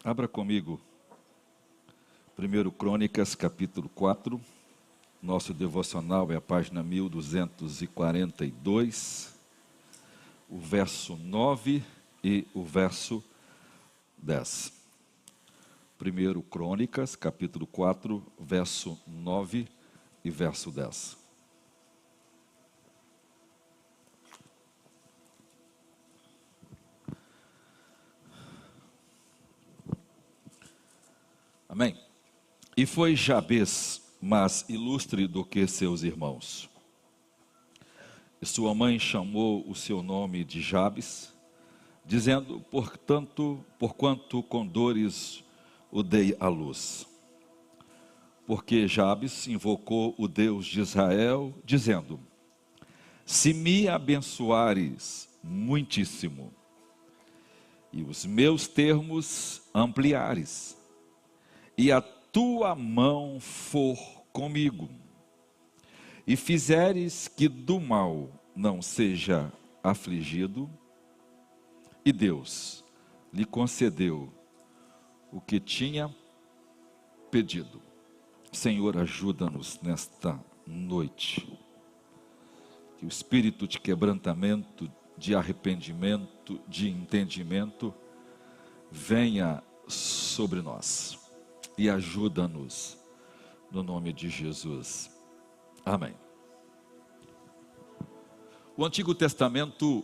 Abra comigo, 1 Crônicas, capítulo 4. Nosso devocional é a página 1242, o verso 9 e o verso 10. 1 Crônicas, capítulo 4, verso 9 e verso 10. Amém. E foi Jabes mais ilustre do que seus irmãos. E sua mãe chamou o seu nome de Jabes, dizendo, porquanto com dores o dei à luz. Porque Jabes invocou o Deus de Israel, dizendo, se me abençoares muitíssimo, e os meus termos ampliares, e a tua mão for comigo, e fizeres que do mal não seja afligido, e Deus lhe concedeu o que tinha pedido. Senhor, ajuda-nos nesta noite, que o espírito de quebrantamento, de arrependimento, de entendimento, venha sobre nós. E ajuda-nos, no nome de Jesus. Amém. O Antigo Testamento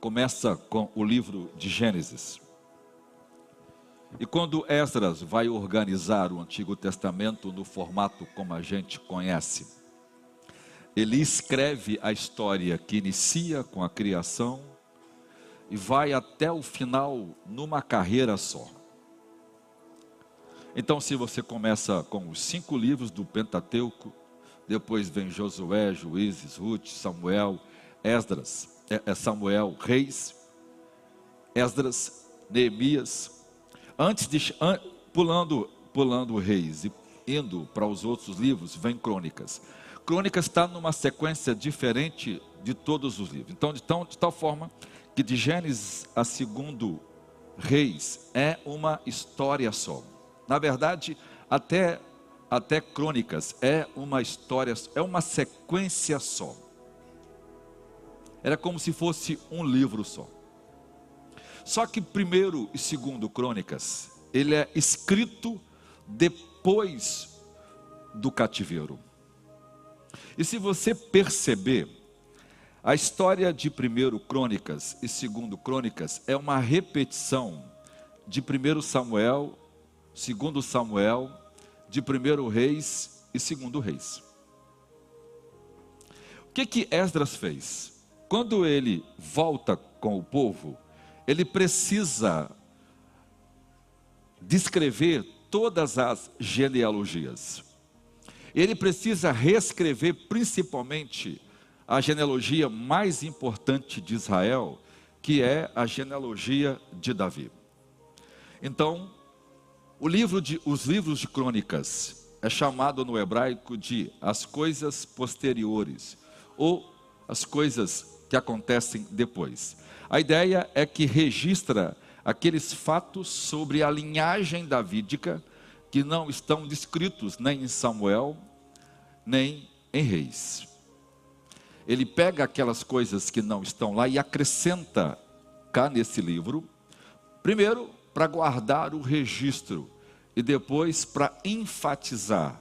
começa com o livro de Gênesis. E quando Esdras vai organizar o Antigo Testamento no formato como a gente conhece, ele escreve a história que inicia com a criação e vai até o final numa carreira só. Então, se você começa com os 5 livros do Pentateuco, depois vem Josué, Juízes, Ruth, Samuel, Esdras, Samuel, Reis, Esdras, Neemias, pulando Reis e indo para os outros livros, vem Crônicas. Crônicas está numa sequência diferente de todos os livros. Então, de tal forma que de Gênesis a 2 Reis é uma história só. Na verdade, até Crônicas é uma história, é uma sequência só. Era como se fosse um livro só. Só que 1º e 2º Crônicas, ele é escrito depois do cativeiro. E se você perceber, a história de 1º Crônicas e 2º Crônicas é uma repetição de 1 Samuel, 2 Samuel, de 1 Reis e 2 Reis. O que Esdras fez? Quando ele volta com o povo, ele precisa descrever todas as genealogias. Ele precisa reescrever principalmente a genealogia mais importante de Israel, que é a genealogia de Davi. Então, os livros de Crônicas é chamado no hebraico de as coisas posteriores, ou as coisas que acontecem depois. A ideia é que registra aqueles fatos sobre a linhagem davídica que não estão descritos nem em Samuel, nem em Reis. Ele pega aquelas coisas que não estão lá e acrescenta cá nesse livro, primeiro, para guardar o registro e depois para enfatizar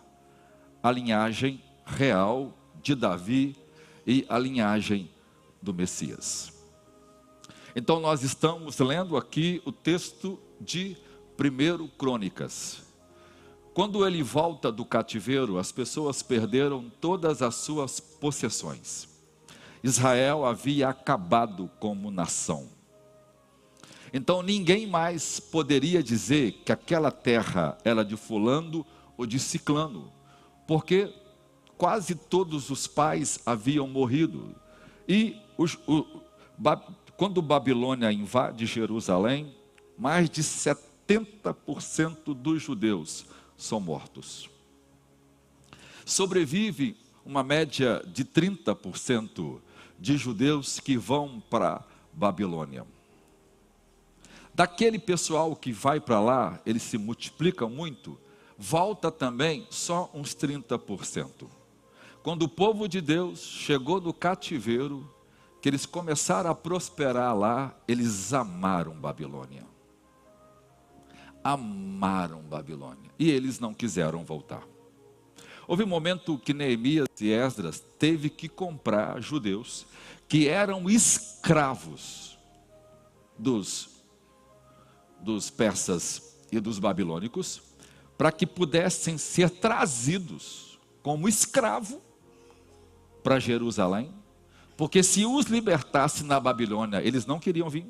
a linhagem real de Davi e a linhagem do Messias. Então nós estamos lendo aqui o texto de 1 Crônicas. Quando ele volta do cativeiro, as pessoas perderam todas as suas possessões. Israel havia acabado como nação. Então ninguém mais poderia dizer que aquela terra era de fulano ou de ciclano, porque quase todos os pais haviam morrido. E quando Babilônia invade Jerusalém, mais de 70% dos judeus são mortos. Sobrevive uma média de 30% de judeus que vão para Babilônia. Daquele pessoal que vai para lá, eles se multiplicam muito, volta também só uns 30%. Quando o povo de Deus chegou no cativeiro, que eles começaram a prosperar lá, eles amaram Babilônia. Amaram Babilônia. E eles não quiseram voltar. Houve um momento que Neemias e Esdras teve que comprar judeus que eram escravos dos persas e dos babilônicos, para que pudessem ser trazidos como escravo para Jerusalém, porque se os libertasse na Babilônia, eles não queriam vir.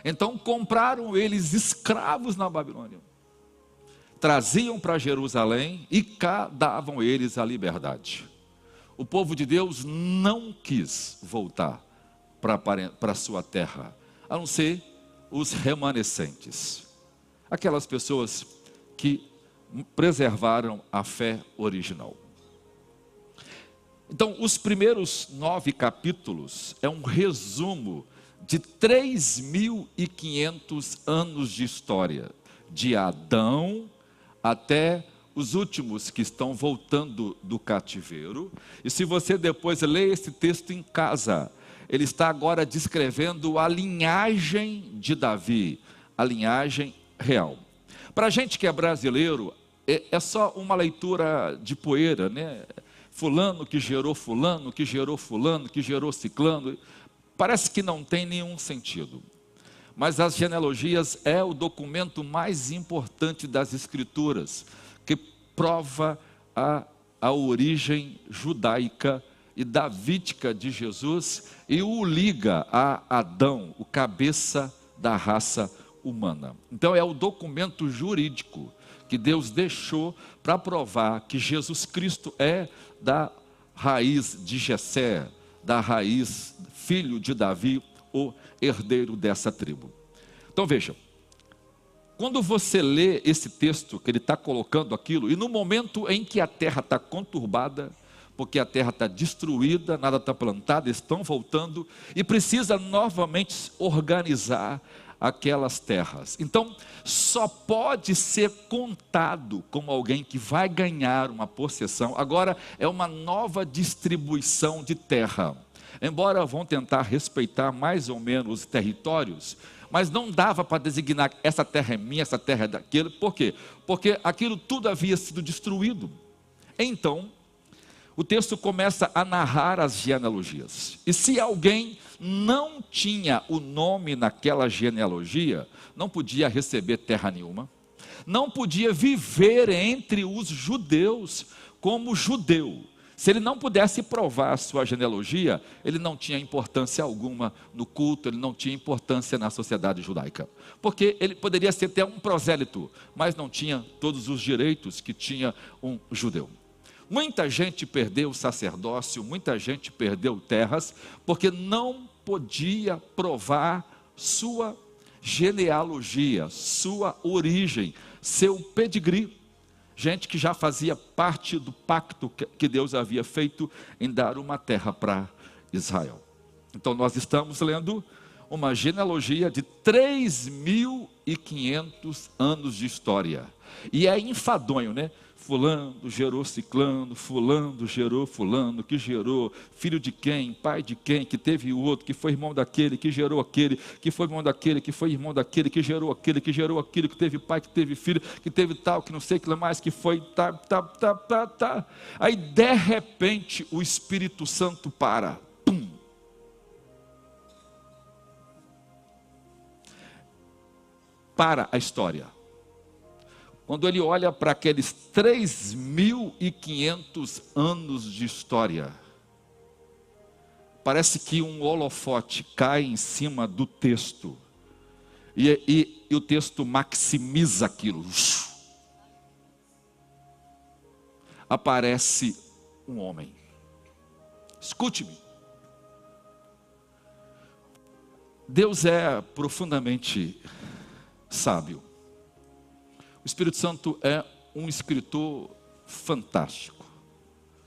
Então compraram eles escravos na Babilônia, traziam para Jerusalém e cá davam eles a liberdade. O povo de Deus não quis voltar para a sua terra, a não ser os remanescentes, aquelas pessoas que preservaram a fé original. Então, os primeiros 9 capítulos é um resumo de 3.500 anos de história, de Adão até os últimos que estão voltando do cativeiro. E se você depois ler esse texto em casa, ele está agora descrevendo a linhagem de Davi, a linhagem real. Para a gente que é brasileiro, é só uma leitura de poeira, né? Fulano que gerou fulano, que gerou fulano, que gerou ciclano. Parece que não tem nenhum sentido. Mas as genealogias é o documento mais importante das Escrituras, que prova a origem judaica e davídica de Jesus e o liga a Adão, o cabeça da raça humana. Então é o documento jurídico que Deus deixou para provar que Jesus Cristo é da raiz de Jessé, da raiz filho de Davi, o herdeiro dessa tribo. Então vejam, quando você lê esse texto, que ele está colocando aquilo, e no momento em que a terra está conturbada, porque a terra está destruída, nada está plantado, estão voltando, e precisa novamente organizar aquelas terras. Então, só pode ser contado como alguém que vai ganhar uma possessão. Agora, é uma nova distribuição de terra. Embora vão tentar respeitar mais ou menos os territórios, mas não dava para designar essa terra é minha, essa terra é daquele. Por quê? Porque aquilo tudo havia sido destruído. Então, o texto começa a narrar as genealogias. E se alguém não tinha o nome naquela genealogia, não podia receber terra nenhuma, não podia viver entre os judeus como judeu. Se ele não pudesse provar a sua genealogia, ele não tinha importância alguma no culto, ele não tinha importância na sociedade judaica. Porque ele poderia ser até um prosélito, mas não tinha todos os direitos que tinha um judeu. Muita gente perdeu o sacerdócio, muita gente perdeu terras, porque não podia provar sua genealogia, sua origem, seu pedigree. Gente que já fazia parte do pacto que Deus havia feito em dar uma terra para Israel. Então nós estamos lendo uma genealogia de 3.500 anos de história. E é enfadonho, né? Fulano gerou ciclano, fulano gerou fulano, que gerou filho de quem, pai de quem, que teve o outro, que foi irmão daquele, que gerou aquele, que foi irmão daquele, que foi irmão daquele, que gerou aquele, que gerou aquilo, que teve pai, que teve filho, que teve tal, que não sei o que mais, que foi, tá. Aí de repente o Espírito Santo para, pum. Para a história. Quando ele olha para aqueles 3.500 anos de história, parece que um holofote cai em cima do texto, e o texto maximiza aquilo. Aparece um homem. Escute-me. Deus é profundamente sábio. O Espírito Santo é um escritor fantástico.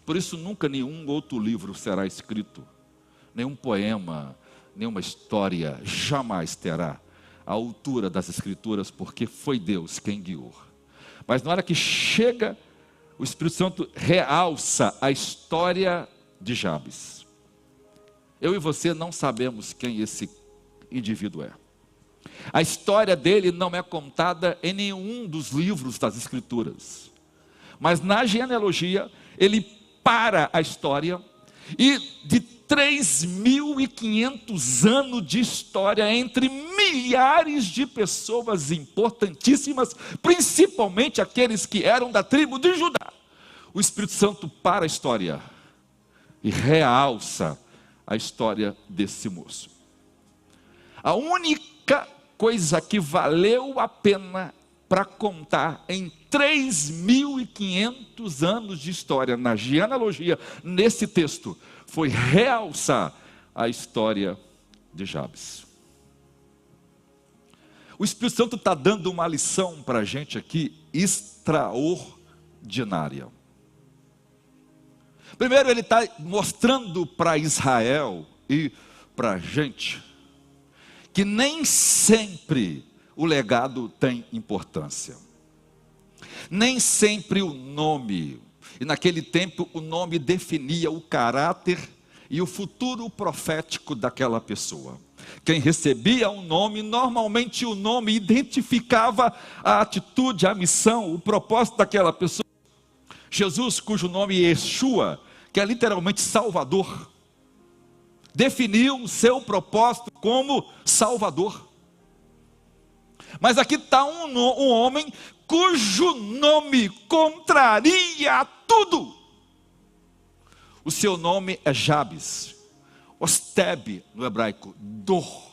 Por isso nunca nenhum outro livro será escrito. Nenhum poema, nenhuma história jamais terá à altura das Escrituras, porque foi Deus quem guiou. Mas na hora que chega, o Espírito Santo realça a história de Jabes. Eu e você não sabemos quem esse indivíduo é. A história dele não é contada em nenhum dos livros das Escrituras. Mas na genealogia, ele para a história e de 3.500 anos de história entre milhares de pessoas importantíssimas, principalmente aqueles que eram da tribo de Judá. O Espírito Santo para a história e realça a história desse moço. A única coisa que valeu a pena para contar em 3.500 anos de história, na genealogia, nesse texto, foi realçar a história de Jabes. O Espírito Santo está dando uma lição para a gente aqui, extraordinária. Primeiro, ele está mostrando para Israel e para a gente, que nem sempre o legado tem importância. Nem sempre o nome, e naquele tempo o nome definia o caráter e o futuro profético daquela pessoa. Quem recebia um nome, normalmente o nome identificava a atitude, a missão, o propósito daquela pessoa. Jesus, cujo nome é Yeshua, que é literalmente Salvador, definiu o seu propósito como Salvador. Mas aqui está um homem cujo nome contraria tudo. O seu nome é Jabes, Osteb no hebraico, dor.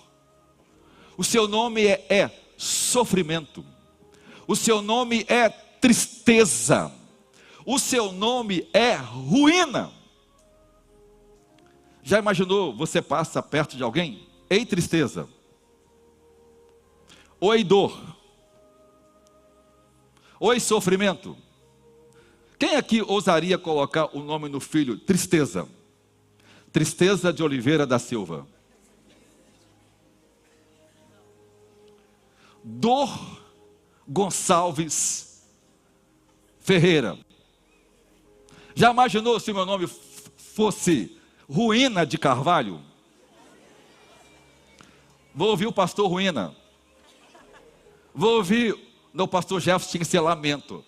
O seu nome é sofrimento. O seu nome é tristeza. O seu nome é ruína. Já imaginou, você passa perto de alguém? Ei, tristeza. Oi, dor. Oi, sofrimento. Quem aqui ousaria colocar o nome no filho? Tristeza. Tristeza de Oliveira da Silva. Dor Gonçalves Ferreira. Já imaginou se meu nome fosse Ruína de Carvalho? Vou ouvir o pastor Ruína. Vou ouvir, não, o pastor Jefferson tinha que ser Lamento.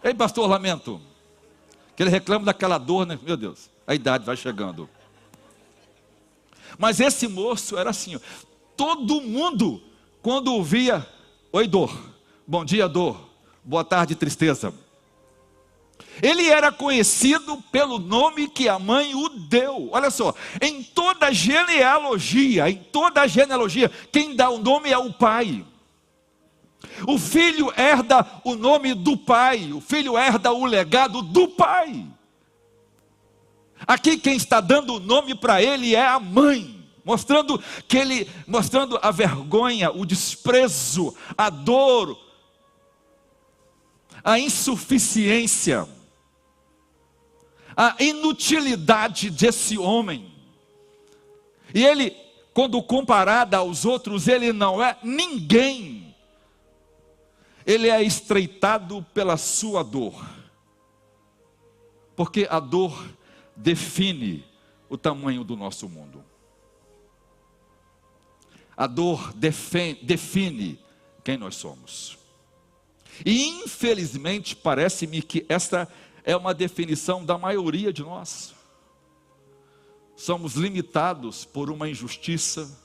Ei, pastor Lamento, que ele reclama daquela dor, né? Meu Deus, a idade vai chegando. Mas esse moço era assim, ó, todo mundo, quando ouvia, oi dor, bom dia dor, boa tarde tristeza. Ele era conhecido pelo nome que a mãe o deu. Olha só, em toda genealogia, quem dá o nome é o pai. O filho herda o nome do pai, o filho herda o legado do pai. Aqui quem está dando o nome para ele é a mãe, mostrando a vergonha, o desprezo, a dor, a insuficiência, a inutilidade desse homem. E ele, quando comparado aos outros, ele não é ninguém. Ele é estreitado pela sua dor. Porque a dor define o tamanho do nosso mundo. A dor define quem nós somos. E infelizmente parece-me que esta é uma definição da maioria de nós. Somos limitados por uma injustiça.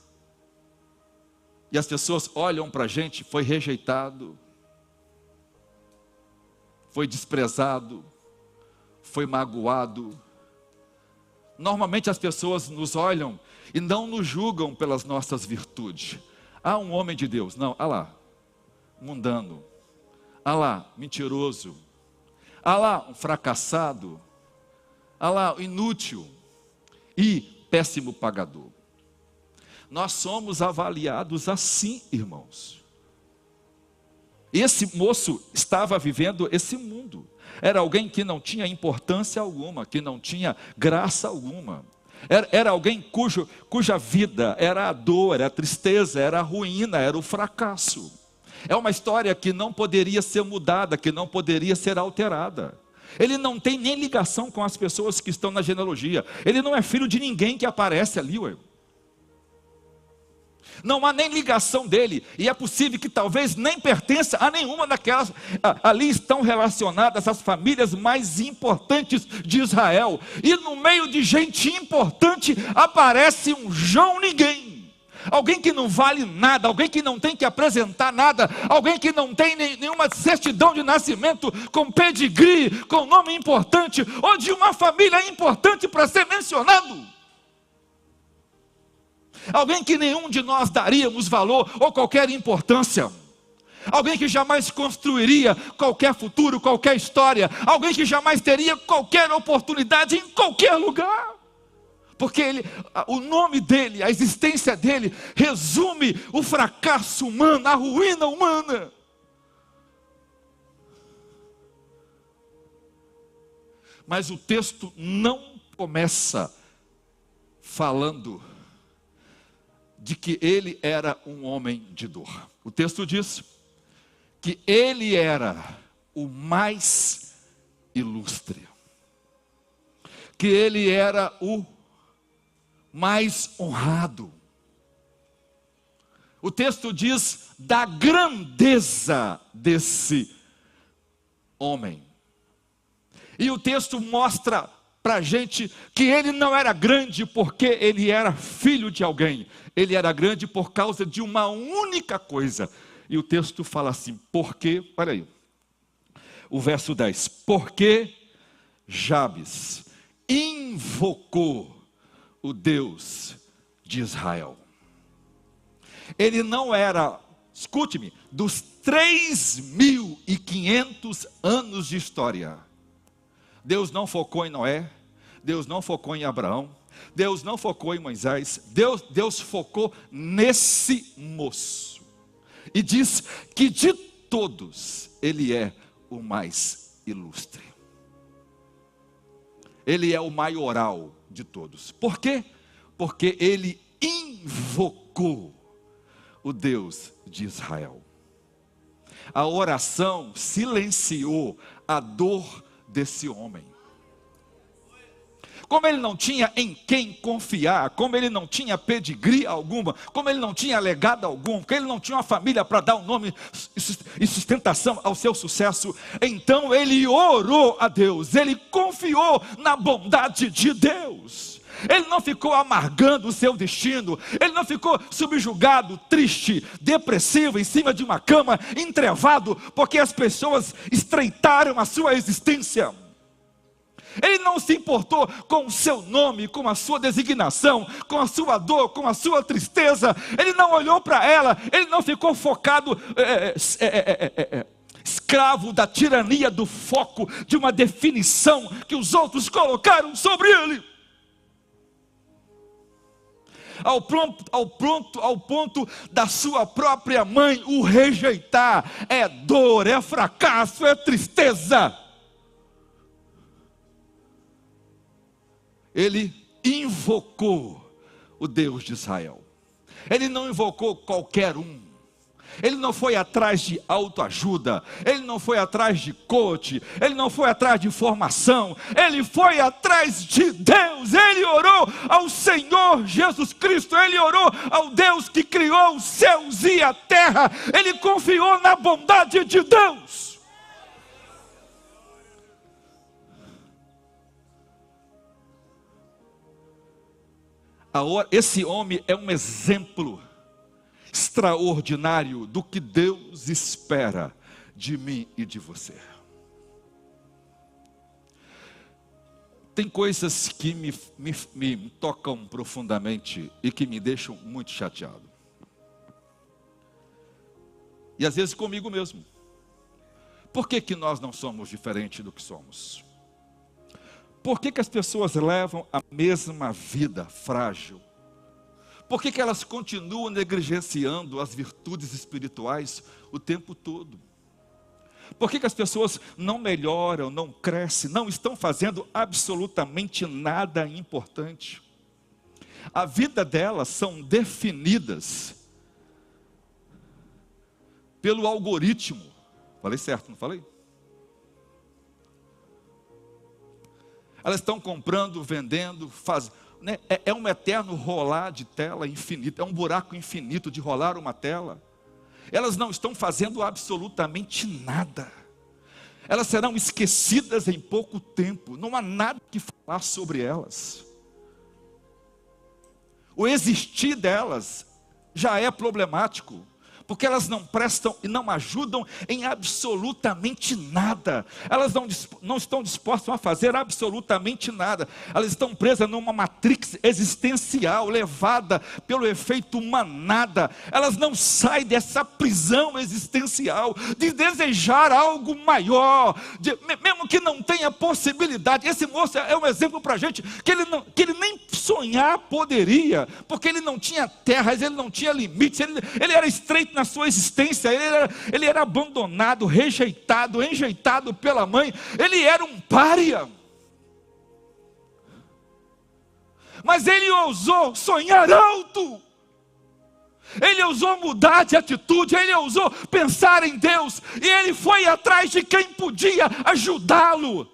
E as pessoas olham para a gente, foi rejeitado, foi desprezado, foi magoado. Normalmente as pessoas nos olham e não nos julgam pelas nossas virtudes. Ah, um homem de Deus, não, ah lá, mundano, ah lá, mentiroso, ah lá, um fracassado, ah lá, inútil e péssimo pagador. Nós somos avaliados assim, irmãos. Esse moço estava vivendo esse mundo. Era alguém que não tinha importância alguma, que não tinha graça alguma. Era alguém cuja vida era a dor, era a tristeza, era a ruína, era o fracasso. É uma história que não poderia ser mudada, que não poderia ser alterada. Ele não tem nem ligação com as pessoas que estão na genealogia. Ele não é filho de ninguém que aparece ali, ué. Não há nem ligação dele, e é possível que talvez nem pertença a nenhuma daquelas. Ali estão relacionadas as famílias mais importantes de Israel, e no meio de gente importante aparece um João ninguém, alguém que não vale nada, alguém que não tem que apresentar nada, alguém que não tem nenhuma certidão de nascimento, com pedigree, com nome importante, ou de uma família importante para ser mencionado. Alguém que nenhum de nós daríamos valor ou qualquer importância. Alguém que jamais construiria qualquer futuro, qualquer história. Alguém que jamais teria qualquer oportunidade em qualquer lugar. Porque o nome dele, a existência dele, resume o fracasso humano, a ruína humana. Mas o texto não começa falando de que ele era um homem de dor. O texto diz que ele era o mais ilustre, que ele era o mais honrado. O texto diz da grandeza desse homem. E o texto mostra para a gente que ele não era grande porque ele era filho de alguém. Ele era grande por causa de uma única coisa. E o texto fala assim, porque, olha aí, o verso 10, porque Jabes invocou o Deus de Israel. Ele não era, escute-me, dos 3.500 anos de história, Deus não focou em Noé, Deus não focou em Abraão, Deus não focou em Moisés, Deus focou nesse moço. E diz que de todos, ele é o mais ilustre. Ele é o maioral de todos. Por quê? Porque ele invocou o Deus de Israel. A oração silenciou a dor desse homem. Como ele não tinha em quem confiar, como ele não tinha pedigree alguma, como ele não tinha legado algum, porque ele não tinha uma família para dar um nome e sustentação ao seu sucesso, então ele orou a Deus, ele confiou na bondade de Deus. Ele não ficou amargando o seu destino, ele não ficou subjugado, triste, depressivo, em cima de uma cama, entrevado, porque as pessoas estreitaram a sua existência. Ele não se importou com o seu nome, com a sua designação, com a sua dor, com a sua tristeza. Ele não olhou para ela, ele não ficou focado, escravo da tirania do foco, de uma definição que os outros colocaram sobre ele. Ao ponto da sua própria mãe o rejeitar. É dor, é fracasso, é tristeza. Ele invocou o Deus de Israel. Ele não invocou qualquer um. Ele não foi atrás de autoajuda. Ele não foi atrás de coach. Ele não foi atrás de formação. Ele foi atrás de Deus. Ele orou ao Senhor Jesus Cristo. Ele orou ao Deus que criou os céus e a terra. Ele confiou na bondade de Deus. Esse homem é um exemplo extraordinário do que Deus espera de mim e de você. Tem coisas que me tocam profundamente e que me deixam muito chateado. E às vezes comigo mesmo. Por que nós não somos diferentes do que somos? Por que as pessoas levam a mesma vida frágil? Por que elas continuam negligenciando as virtudes espirituais o tempo todo? Por que as pessoas não melhoram, não crescem, não estão fazendo absolutamente nada importante? A vida delas são definidas pelo algoritmo. Falei certo, não falei? Elas estão comprando, vendendo, né? É um eterno rolar de tela infinito, é um buraco infinito de rolar uma tela. Elas não estão fazendo absolutamente nada. Elas serão esquecidas em pouco tempo. Não há nada que falar sobre elas. O existir delas já é problemático, porque elas não prestam e não ajudam em absolutamente nada. Elas não estão dispostas a fazer absolutamente nada. Elas estão presas numa matrix existencial, levada pelo efeito manada. Elas não saem dessa prisão existencial, de desejar algo maior, mesmo que não tenha possibilidade. Esse moço é um exemplo para a gente, que ele nem sonhar poderia, porque ele não tinha terras, ele não tinha limites, ele era estreito na sua existência, ele era abandonado, rejeitado, enjeitado pela mãe, ele era um pária. Mas ele ousou sonhar alto, ele ousou mudar de atitude, ele ousou pensar em Deus, e ele foi atrás de quem podia ajudá-lo.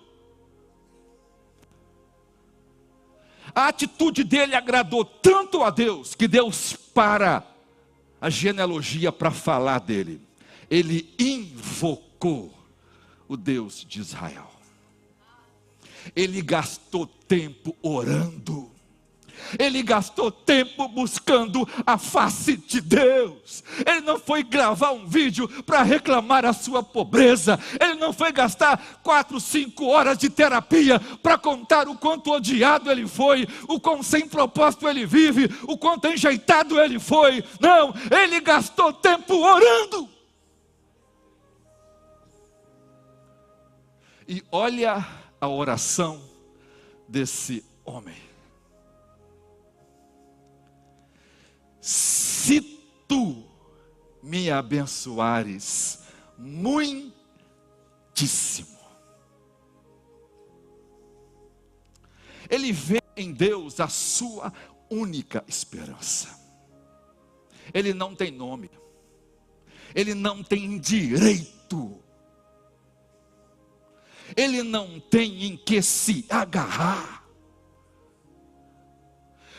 A atitude dele agradou tanto a Deus, que Deus para a genealogia para falar dele. Ele invocou o Deus de Israel. Ele gastou tempo orando. Ele gastou tempo buscando a face de Deus. Ele não foi gravar um vídeo para reclamar a sua pobreza. Ele não foi gastar 4, 5 horas de terapia para contar o quanto odiado ele foi, o quão sem propósito ele vive, o quanto enjeitado ele foi. Não, ele gastou tempo orando. E olha a oração desse homem. Se tu me abençoares muitíssimo. Ele vê em Deus a sua única esperança. Ele não tem nome, ele não tem direito, ele não tem em que se agarrar.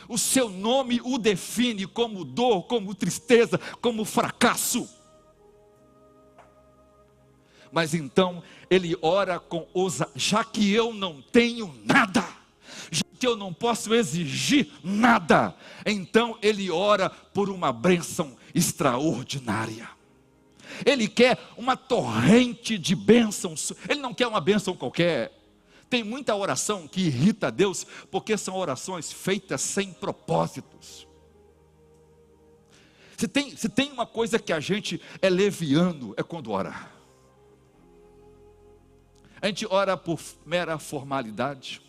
O seu nome o define como dor, como tristeza, como fracasso. Mas então ele ora com ousadia: já que eu não tenho nada, já que eu não posso exigir nada, então ele ora por uma bênção extraordinária. Ele quer uma torrente de bênçãos, ele não quer uma bênção qualquer. Tem muita oração que irrita a Deus, porque são orações feitas sem propósitos. Se tem uma coisa que a gente é leviano, é quando ora. A gente ora por mera formalidade.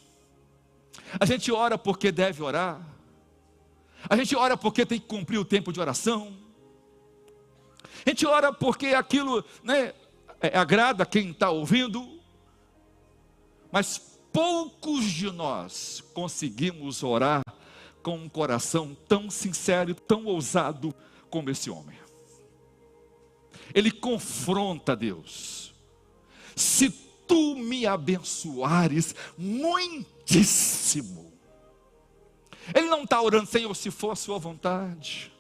A gente ora porque deve orar. A gente ora porque tem que cumprir o tempo de oração. A gente ora porque aquilo, né, agrada quem está ouvindo. Mas poucos de nós conseguimos orar com um coração tão sincero e tão ousado como esse homem. Ele confronta Deus. Se tu me abençoares muitíssimo. Ele não está orando: Senhor, se for a sua vontade,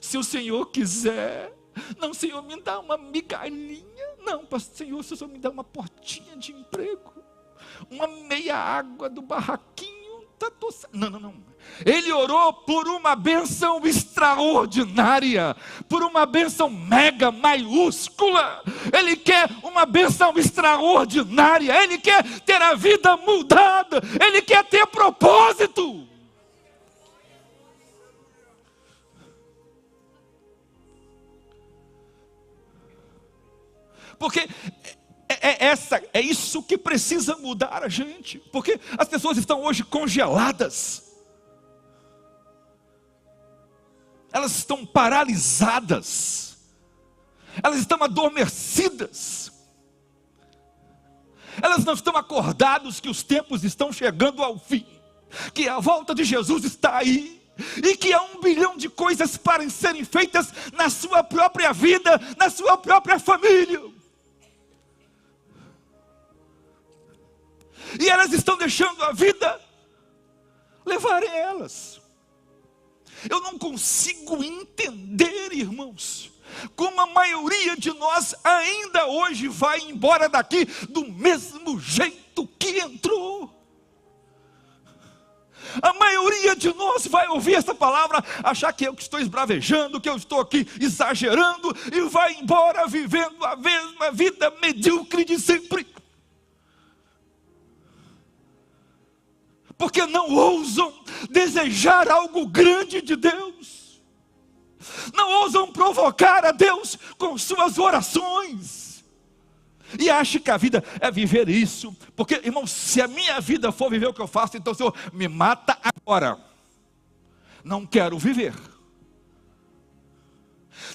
se o Senhor quiser. Não, Senhor, me dá uma migalhinha. Não, Senhor, se o Senhor me dá uma portinha de emprego, uma meia água do barraquinho, não. Ele orou por uma bênção extraordinária, por uma bênção mega maiúscula. Ele quer uma bênção extraordinária. Ele quer ter a vida mudada. Ele quer ter propósito. Porque é isso que precisa mudar a gente. Porque as pessoas estão hoje congeladas. Elas estão paralisadas. Elas estão adormecidas. Elas não estão acordadas que os tempos estão chegando ao fim. que a volta de Jesus está aí, e que há 1 bilhão de coisas para serem feitas na sua própria vida, na sua própria família. E elas estão deixando a vida levarem elas. Eu não consigo entender, irmãos, como a maioria de nós ainda hoje vai embora daqui do mesmo jeito que entrou. A maioria de nós vai ouvir essa palavra, achar que eu que estou esbravejando, que eu estou aqui exagerando, e vai embora vivendo a mesma vida medíocre de sempre. Porque não ousam desejar algo grande de Deus, não ousam provocar a Deus com suas orações, e acham que a vida é viver isso. Porque, irmão, se a minha vida for viver o que eu faço, então, Senhor, me mata agora. Não quero viver.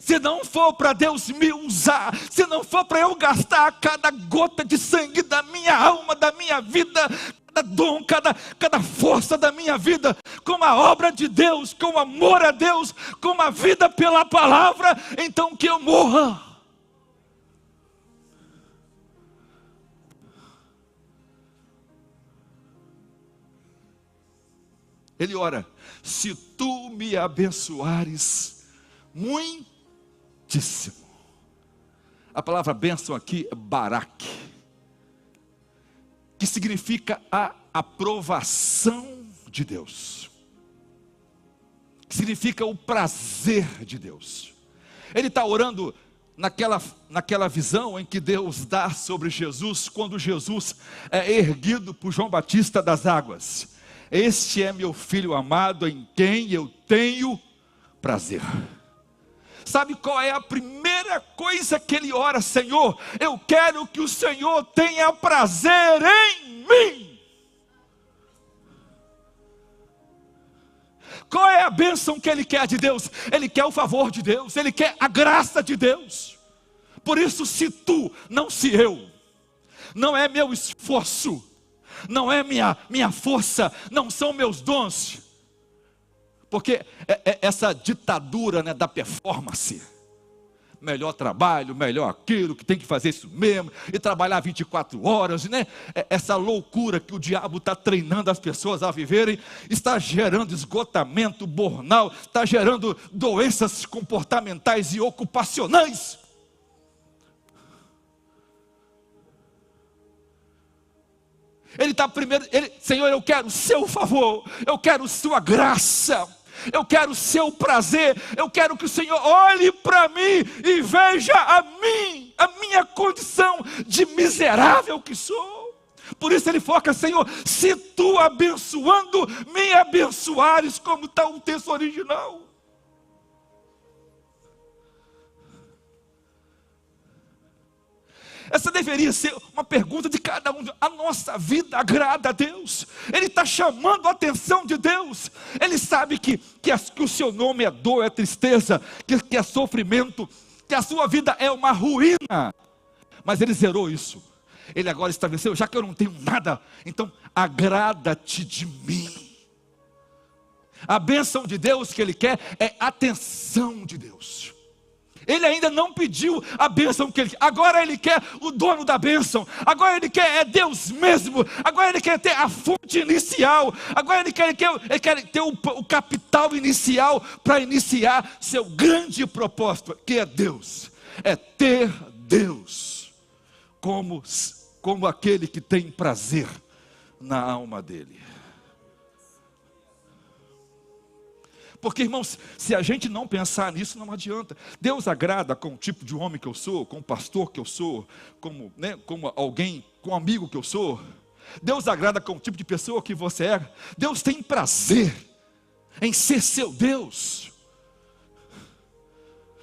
Se não for para Deus me usar, se não for para eu gastar cada gota de sangue da minha alma, da minha vida, cada dom, cada força da minha vida, com a obra de Deus, com o amor a Deus, com a vida pela palavra, então que eu morra. Ele ora: se tu me abençoares muitíssimo. A palavra bênção aqui é barak, que significa a aprovação de Deus, que significa o prazer de Deus. Ele está orando naquela visão em que Deus dá sobre Jesus, quando Jesus é erguido por João Batista das águas. Este é meu filho amado, em quem eu tenho prazer. Sabe qual é a primeira coisa que ele ora? Senhor, eu quero que o Senhor tenha prazer em mim. Qual é a bênção que ele quer de Deus? Ele quer o favor de Deus, ele quer a graça de Deus. Por isso, se tu, não se eu, não é meu esforço, não é minha força, não são meus dons, porque essa ditadura, né, da performance, melhor trabalho, melhor aquilo, que tem que fazer isso mesmo, e trabalhar 24 horas, né? Essa loucura que o diabo está treinando as pessoas a viverem, está gerando esgotamento, burnout, está gerando doenças comportamentais e ocupacionais. Ele está primeiro, Senhor, eu quero o seu favor, eu quero sua graça, eu quero o seu prazer, eu quero que o Senhor olhe para mim e veja a minha condição de miserável que sou. Por isso ele foca: Senhor, se tu abençoando, me abençoares, como está o texto original. Essa deveria ser uma pergunta de cada um. A nossa vida agrada a Deus? Ele está chamando a atenção de Deus. Ele sabe que o seu nome é dor, é tristeza, que é sofrimento, que a sua vida é uma ruína. Mas ele zerou isso. Ele agora estabeleceu: já que eu não tenho nada, então agrada-te de mim. A bênção de Deus que ele quer é a atenção de Deus. Ele ainda não pediu a bênção que ele quer. Agora ele quer o dono da bênção. Agora ele quer Deus mesmo. Agora ele quer ter a fonte inicial. Agora ele quer ter o capital inicial para iniciar seu grande propósito, que é Deus. É ter Deus como aquele que tem prazer na alma dele. Porque, irmãos, se a gente não pensar nisso, não adianta. Deus agrada com o tipo de homem que eu sou, com o pastor que eu sou, como alguém, com o amigo que eu sou. Deus agrada com o tipo de pessoa que você é. Deus tem prazer em ser seu Deus.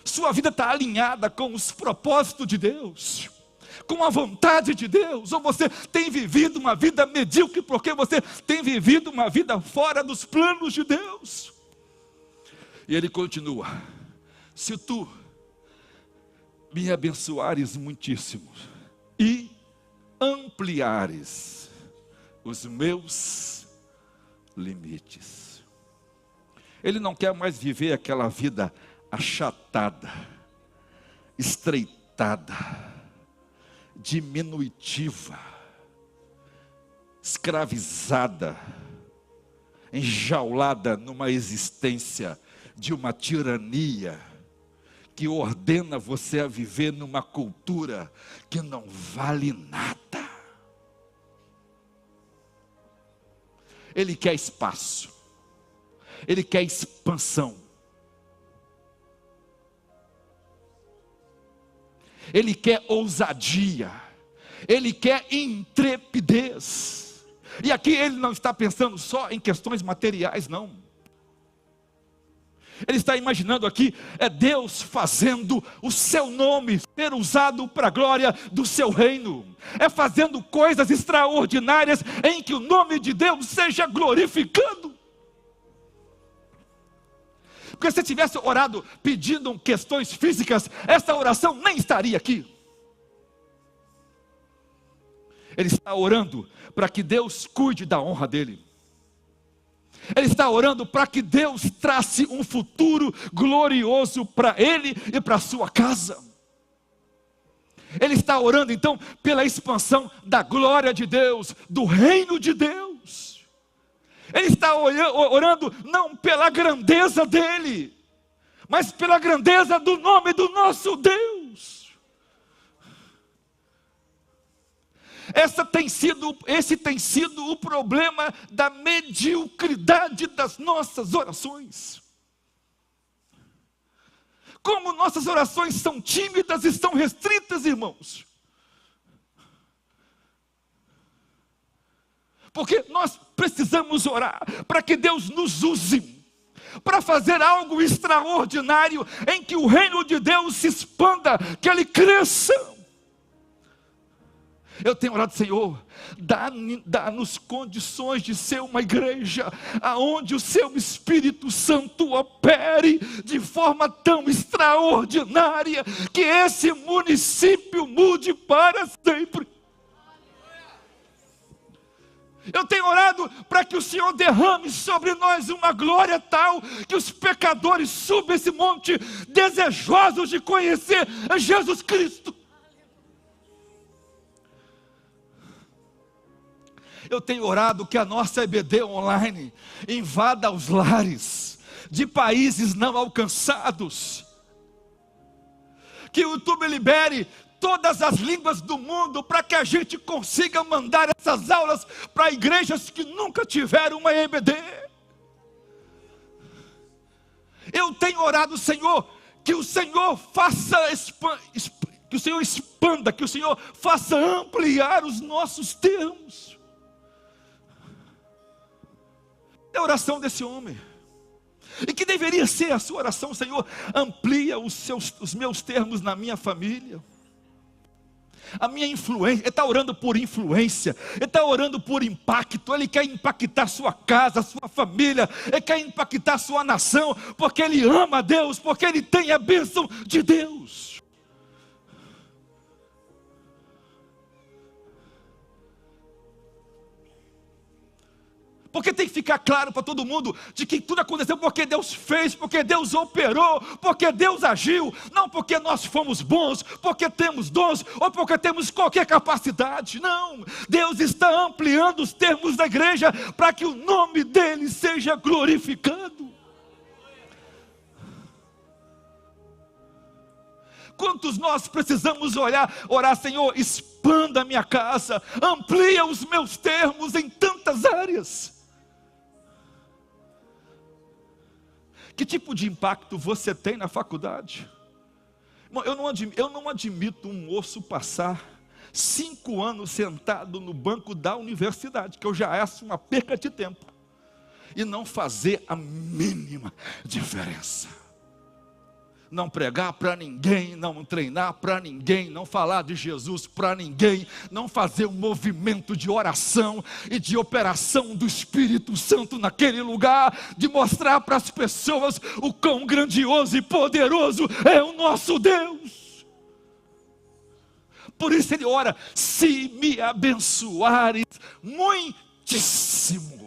Sua vida está alinhada com os propósitos de Deus, com a vontade de Deus. Ou você tem vivido uma vida medíocre porque você tem vivido uma vida fora dos planos de Deus. E ele continua: se tu me abençoares muitíssimo e ampliares os meus limites. Ele não quer mais viver aquela vida achatada, estreitada, diminutiva, escravizada, enjaulada numa existência de uma tirania que ordena você a viver numa cultura que não vale nada. Ele quer espaço, ele quer expansão, ele quer ousadia, ele quer intrepidez. E aqui ele não está pensando só em questões materiais, não. Ele está imaginando aqui, é Deus fazendo o seu nome ser usado para a glória do seu reino. É fazendo coisas extraordinárias em que o nome de Deus seja glorificado. Porque se tivesse orado pedindo questões físicas, essa oração nem estaria aqui. Ele está orando para que Deus cuide da honra dele. Ele está orando para que Deus trace um futuro glorioso para ele e para a sua casa. Ele está orando então pela expansão da glória de Deus, do reino de Deus. Ele está orando não pela grandeza dele, mas pela grandeza do nome do nosso Deus. Esse tem sido o problema da mediocridade das nossas orações. Como nossas orações são tímidas e são restritas, irmãos. Porque nós precisamos orar para que Deus nos use, para fazer algo extraordinário, em que o reino de Deus se expanda, que ele cresça. Eu tenho orado, Senhor, dá-nos condições de ser uma igreja aonde o seu Espírito Santo opere de forma tão extraordinária que esse município mude para sempre. Eu tenho orado para que o Senhor derrame sobre nós uma glória tal que os pecadores subam esse monte desejosos de conhecer Jesus Cristo. Eu tenho orado que a nossa EBD online invada os lares de países não alcançados. Que o YouTube libere todas as línguas do mundo para que a gente consiga mandar essas aulas para igrejas que nunca tiveram uma EBD. Eu tenho orado, Senhor, que o Senhor faça que o Senhor expanda, que o Senhor faça ampliar os nossos termos. É a oração desse homem. E que deveria ser a sua oração: Senhor, amplia os meus termos na minha família. A minha influência. Ele está orando por influência, ele está orando por impacto. Ele quer impactar a sua casa, a sua família, ele quer impactar a sua nação, porque ele ama a Deus, porque ele tem a bênção de Deus. Porque tem que ficar claro para todo mundo de que tudo aconteceu porque Deus fez, porque Deus operou, porque Deus agiu, não porque nós fomos bons, porque temos dons ou porque temos qualquer capacidade. Não, Deus está ampliando os termos da igreja para que o nome dele seja glorificado. Quantos nós precisamos orar, Senhor, expanda a minha casa, amplia os meus termos em tantas áreas. Que tipo de impacto você tem na faculdade? Eu não admito um moço passar 5 anos sentado no banco da universidade, que eu já acho uma perca de tempo, e não fazer a mínima diferença. Não pregar para ninguém, não treinar para ninguém, não falar de Jesus para ninguém, não fazer um movimento de oração e de operação do Espírito Santo naquele lugar, de mostrar para as pessoas o quão grandioso e poderoso é o nosso Deus. Por isso ele ora: se me abençoares muitíssimo.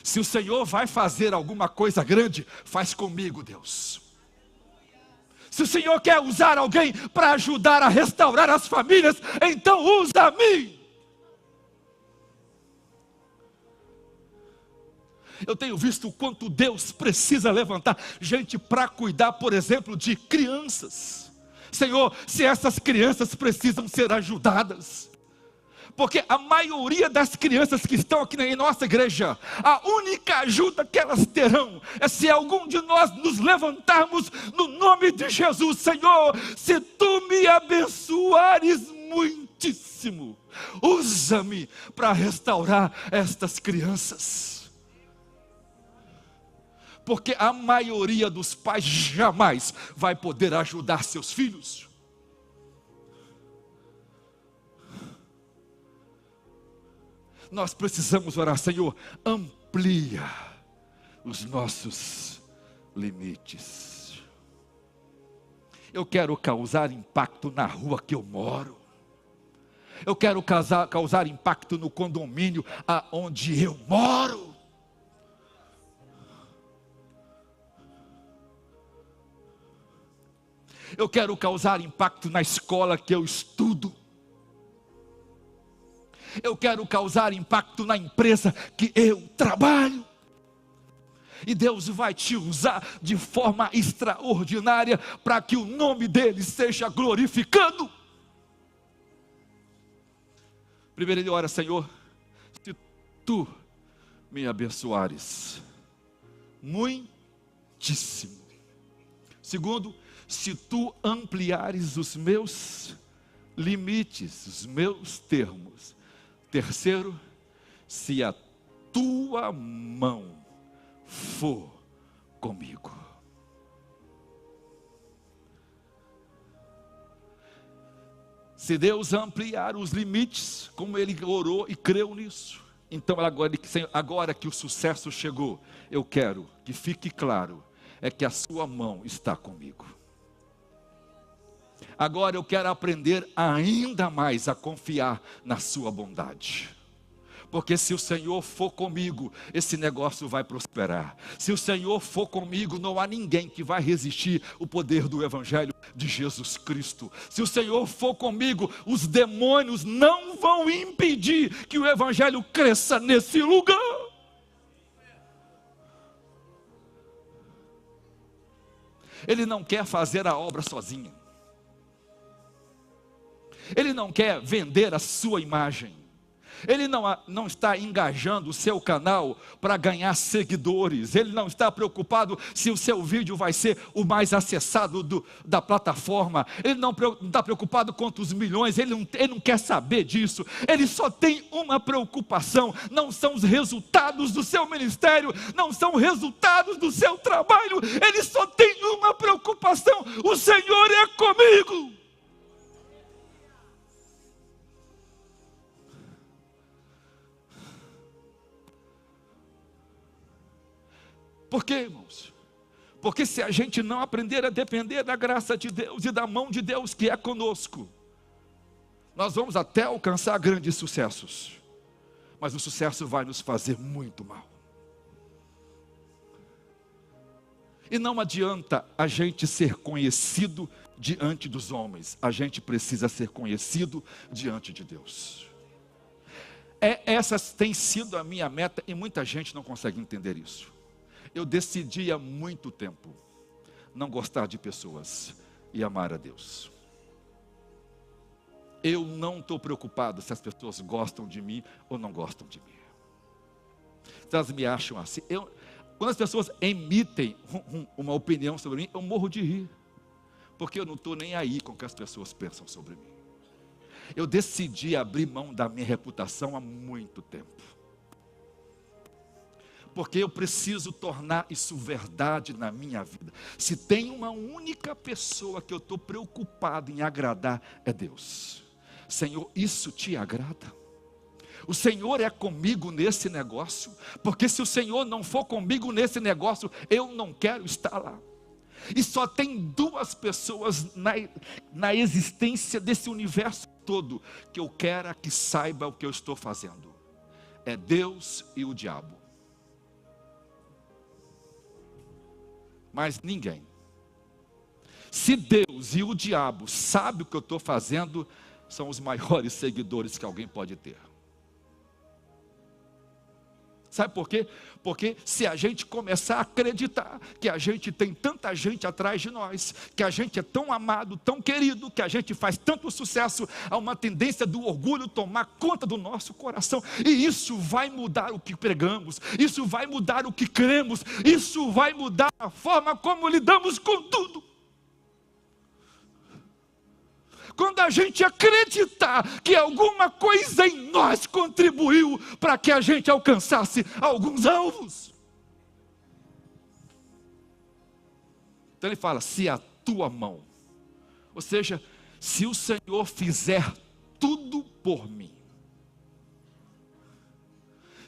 Se o Senhor vai fazer alguma coisa grande, faz comigo, Deus. Se o Senhor quer usar alguém para ajudar a restaurar as famílias, então usa a mim. Eu tenho visto o quanto Deus precisa levantar gente para cuidar, por exemplo, de crianças. Senhor, se essas crianças precisam ser ajudadas, porque a maioria das crianças que estão aqui em nossa igreja, a única ajuda que elas terão é se algum de nós nos levantarmos no nome de Jesus. Senhor, se tu me abençoares muitíssimo, usa-me para restaurar estas crianças. Porque a maioria dos pais jamais vai poder ajudar seus filhos. Nós precisamos orar, Senhor, amplia os nossos limites. Eu quero causar impacto na rua que eu moro. Eu quero causar impacto no condomínio aonde eu moro. Eu quero causar impacto na escola que eu estudo. Eu quero causar impacto na empresa que eu trabalho. E Deus vai te usar de forma extraordinária para que o nome dele seja glorificado. Primeiro ele ora, Senhor, se tu me abençoares muitíssimo. Segundo, se tu ampliares os meus limites, os meus termos. Terceiro, se a tua mão for comigo. Se Deus ampliar os limites, como ele orou e creu nisso, então agora que o sucesso chegou, eu quero que fique claro, é que a sua mão está comigo. Agora eu quero aprender ainda mais a confiar na sua bondade. Porque se o Senhor for comigo, esse negócio vai prosperar. Se o Senhor for comigo, não há ninguém que vai resistir o poder do Evangelho de Jesus Cristo. Se o Senhor for comigo, os demônios não vão impedir que o Evangelho cresça nesse lugar. Ele não quer fazer a obra sozinho. Ele não quer vender a sua imagem. Ele não está engajando o seu canal para ganhar seguidores. Ele não está preocupado se o seu vídeo vai ser o mais acessado da plataforma. Ele não está preocupado quanto os milhões. Ele não quer saber disso. Ele só tem uma preocupação. Não são os resultados do seu ministério. Não são resultados do seu trabalho. Ele só tem uma preocupação. O Senhor é comigo. Por quê, irmãos? Porque se a gente não aprender a depender da graça de Deus e da mão de Deus que é conosco, nós vamos até alcançar grandes sucessos, mas o sucesso vai nos fazer muito mal. E não adianta a gente ser conhecido diante dos homens, a gente precisa ser conhecido diante de Deus. Essa tem sido a minha meta e muita gente não consegue entender isso. Eu decidi há muito tempo não gostar de pessoas e amar a Deus. Eu não estou preocupado se as pessoas gostam de mim ou não gostam de mim. Se elas me acham assim. Quando as pessoas emitem uma opinião sobre mim, eu morro de rir. Porque eu não estou nem aí com o que as pessoas pensam sobre mim. Eu decidi abrir mão da minha reputação há muito tempo. Porque eu preciso tornar isso verdade na minha vida. Se tem uma única pessoa que eu estou preocupado em agradar, é Deus. Senhor, isso te agrada? O Senhor é comigo nesse negócio? Porque se o Senhor não for comigo nesse negócio, eu não quero estar lá. E só tem duas pessoas na existência desse universo todo que eu quero que saiba o que eu estou fazendo. É Deus e o diabo. Mas ninguém. Se Deus e o diabo sabem o que eu estou fazendo, são os maiores seguidores que alguém pode ter. Sabe por quê? Porque se a gente começar a acreditar que a gente tem tanta gente atrás de nós, que a gente é tão amado, tão querido, que a gente faz tanto sucesso, há uma tendência do orgulho tomar conta do nosso coração. E isso vai mudar o que pregamos, isso vai mudar o que cremos, isso vai mudar a forma como lidamos com tudo. Quando a gente acreditar que alguma coisa em nós contribuiu para que a gente alcançasse alguns alvos. Então ele fala, se a tua mão, ou seja, se o Senhor fizer tudo por mim,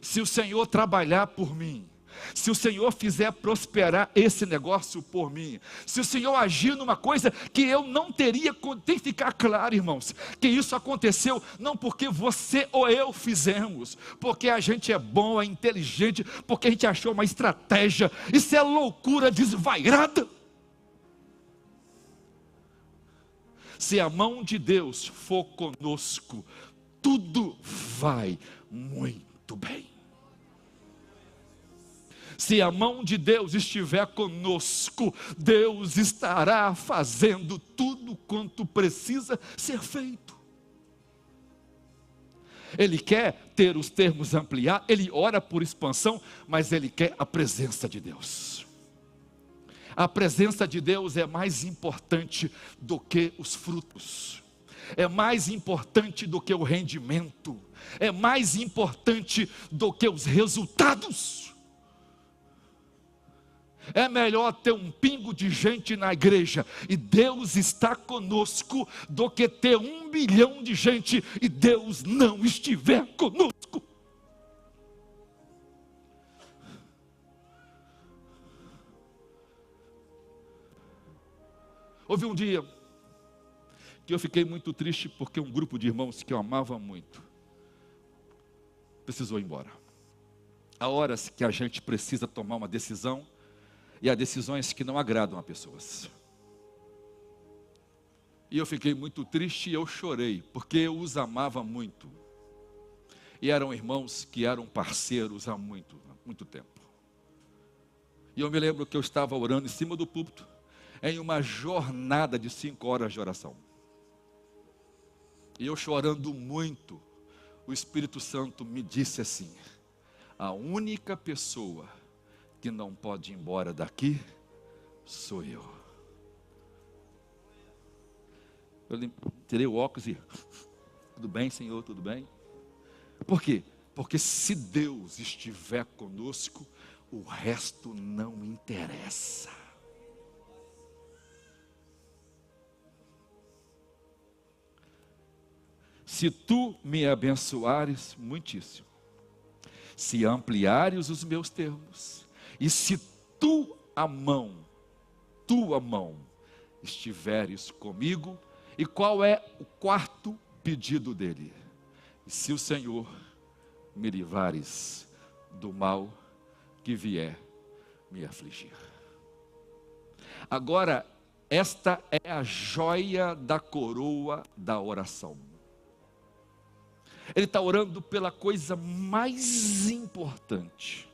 se o Senhor trabalhar por mim, se o Senhor fizer prosperar esse negócio por mim, se o Senhor agir numa coisa que eu não teria, tem que ficar claro, irmãos, que isso aconteceu não porque você ou eu fizemos, porque a gente é bom, é inteligente, porque a gente achou uma estratégia. Isso é loucura desvairada. Se a mão de Deus for conosco, tudo vai muito bem. Se a mão de Deus estiver conosco, Deus estará fazendo tudo quanto precisa ser feito. Ele quer ter os termos ampliados, ele ora por expansão, mas ele quer a presença de Deus. A presença de Deus é mais importante do que os frutos, é mais importante do que o rendimento, é mais importante do que os resultados. É melhor ter um pingo de gente na igreja e Deus está conosco, do que ter 1 bilhão de gente e Deus não estiver conosco. Houve um dia que eu fiquei muito triste porque um grupo de irmãos que eu amava muito precisou ir embora. Há horas que a gente precisa tomar uma decisão, e há decisões que não agradam a pessoas. E eu fiquei muito triste e eu chorei, porque eu os amava muito. E eram irmãos que eram parceiros há muito tempo. E eu me lembro que eu estava orando em cima do púlpito, em uma jornada de 5 horas de oração. E eu chorando muito, o Espírito Santo me disse assim: a única pessoa que não pode ir embora daqui sou eu. Eu tirei o óculos e tudo bem, Senhor, tudo bem? Por quê? Porque se Deus estiver conosco, o resto não interessa. Se tu me abençoares muitíssimo, se ampliares os meus termos, e se tua mão estiveres comigo, e qual é o 4º pedido dele? E se o Senhor me livrares do mal que vier me afligir. Agora, esta é a joia da coroa da oração. Ele está orando pela coisa mais importante,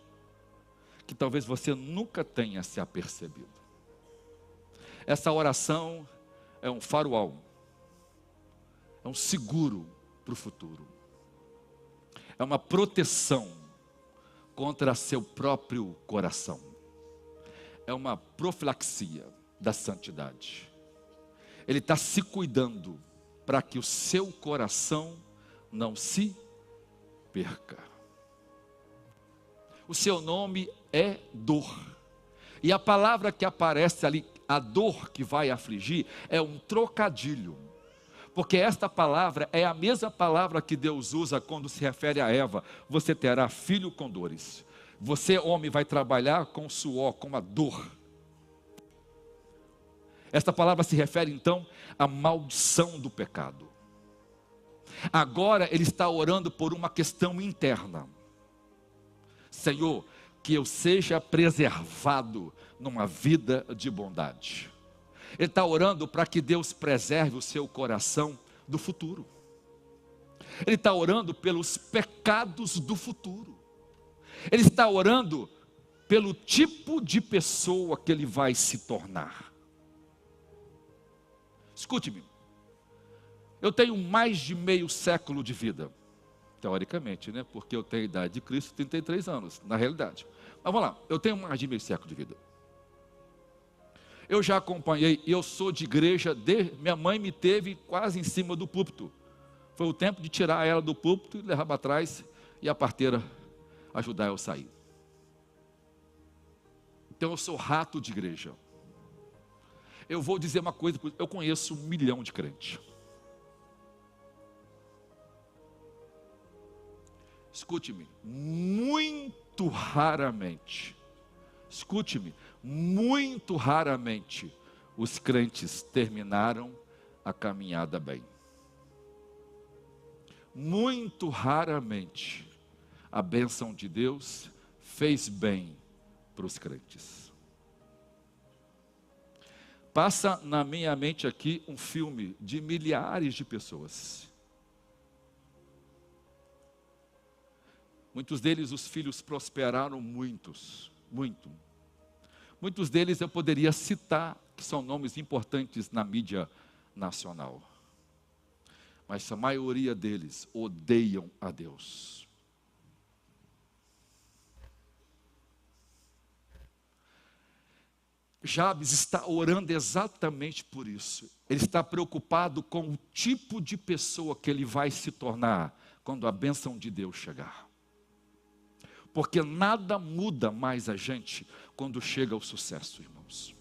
que talvez você nunca tenha se apercebido. Essa oração é um farol, é um seguro para o futuro, é uma proteção contra seu próprio coração, é uma profilaxia da santidade. Ele está se cuidando para que o seu coração não se perca. O seu nome é dor. E a palavra que aparece ali, a dor que vai afligir, é um trocadilho. Porque esta palavra é a mesma palavra que Deus usa quando se refere a Eva: você terá filho com dores. Você, homem, vai trabalhar com suor, com a dor. Esta palavra se refere então à maldição do pecado. Agora ele está orando por uma questão interna. Senhor, que eu seja preservado numa vida de bondade. Ele está orando para que Deus preserve o seu coração do futuro. Ele está orando pelos pecados do futuro. Ele está orando pelo tipo de pessoa que ele vai se tornar. Escute-me, eu tenho mais de meio século de vida, teoricamente, né? Porque eu tenho a idade de Cristo, 33 anos, na realidade. Mas vamos lá, eu tenho mais de meio século de vida. Eu já acompanhei, eu sou de igreja, minha mãe me teve quase em cima do púlpito. Foi o tempo de tirar ela do púlpito e levar para trás, e a parteira ajudar eu a sair. Então eu sou rato de igreja. Eu vou dizer uma coisa, eu conheço 1 milhão de crentes. Escute-me, muito raramente, os crentes terminaram a caminhada bem. Muito raramente, a bênção de Deus fez bem para os crentes. Passa na minha mente aqui um filme de milhares de pessoas. Muitos deles, os filhos prosperaram muito. Muitos deles eu poderia citar, que são nomes importantes na mídia nacional. Mas a maioria deles odeiam a Deus. Jabes está orando exatamente por isso. Ele está preocupado com o tipo de pessoa que ele vai se tornar quando a bênção de Deus chegar. Porque nada muda mais a gente quando chega o sucesso, irmãos.